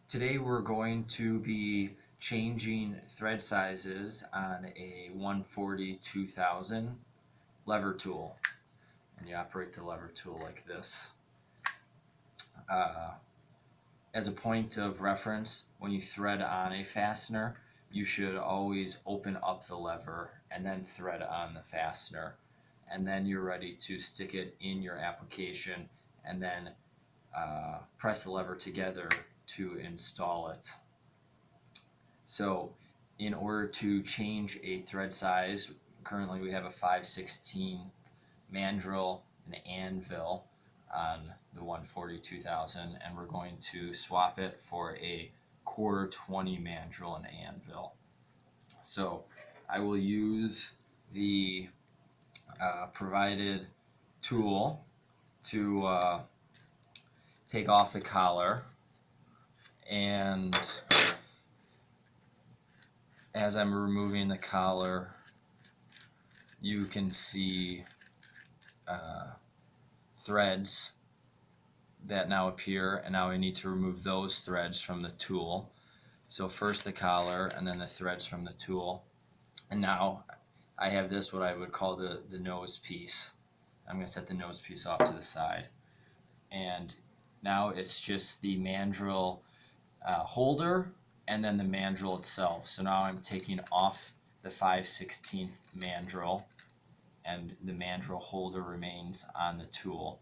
Today we're going to be changing thread sizes on a 140-2000 lever tool. And you operate the lever tool like this. As a point of reference, when you thread on a fastener, you should always open up the lever and then thread on the fastener. And then you're ready to stick it in your application and then press the lever together to install it. So in order to change a thread size, currently we have a 5/16 mandrel and Anvil on the 140-2000, and we're going to swap it for a 1/4-20 mandrel and Anvil. So I will use the provided tool to take off the collar, and as I'm removing the collar, you can see threads that now appear, and now I need to remove those threads from the tool. So first the collar and then the threads from the tool, and now I have this, what I would call the nose piece. I'm going to set the nose piece off to the side, and now it's just the mandrel holder and then the mandrel itself. So now I'm taking off the 5/16 mandrel, and the mandrel holder remains on the tool.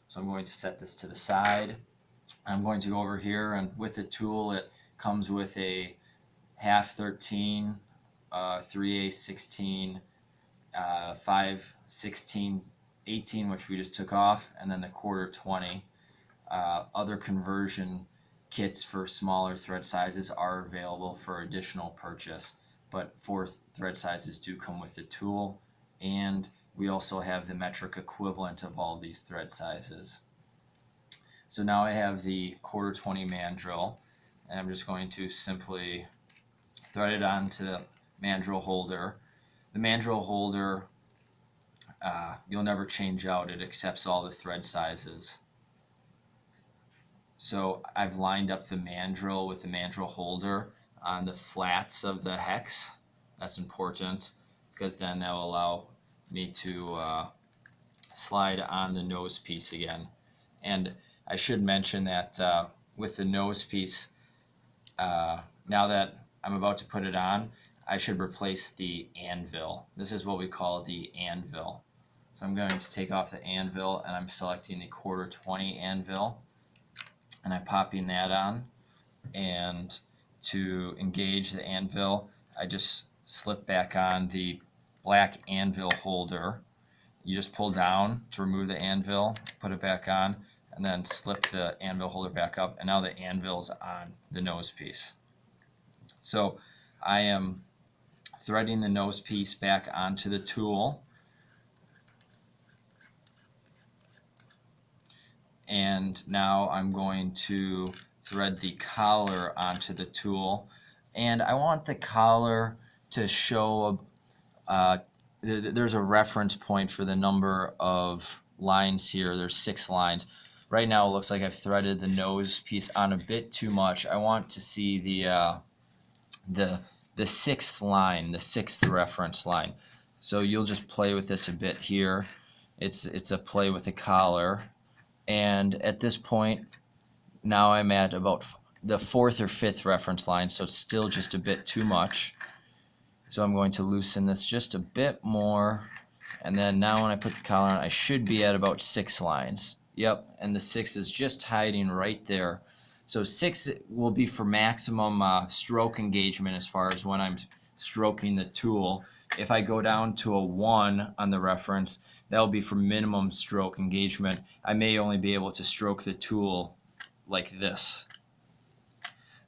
So I'm going to set this to the side. I'm going to go over here, and with the tool it comes with a 1/2-13, 3/16, 5/16, 18, which we just took off, and then the 1/4-20. Other conversion kits for smaller thread sizes are available for additional purchase, but 4 thread sizes do come with the tool, and we also have the metric equivalent of all these thread sizes. So now I have the 1/4-20 mandrel, and I'm just going to simply thread it onto the mandrel holder. The mandrel holder, you'll never change out. It accepts all the thread sizes. So I've lined up the mandrel with the mandrel holder on the flats of the hex. That's important, because then that will allow me to slide on the nose piece again. And I should mention that with the nose piece, now that I'm about to put it on, I should replace the anvil. This is what we call the anvil. So I'm going to take off the anvil, and I'm selecting the 1/4-20 anvil, and I'm popping that on. And to engage the anvil, I just slip back on the black anvil holder. You just pull down to remove the anvil, put it back on, and then slip the anvil holder back up, and now the anvil's on the nose piece. So I am threading the nose piece back onto the tool, and now I'm going to thread the collar onto the tool, and I want the collar to show there's a reference point for the number of lines here. There's 6 lines. Right now it looks like I've threaded the nose piece on a bit too much. I want to see the 6th line, the 6th reference line. So you'll just play with this a bit here. It's a play with the collar, and at this point now I'm at about the 4th or 5th reference line, so it's still just a bit too much. So I'm going to loosen this just a bit more, and then now when I put the collar on, I should be at about 6 lines. Yep, and the 6 is just hiding right there. So 6 will be for maximum stroke engagement as far as when I'm stroking the tool. If I go down to a 1 on the reference, that will be for minimum stroke engagement. I may only be able to stroke the tool like this.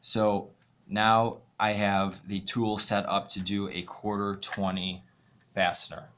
So now I have the tool set up to do a 1/4-20 fastener.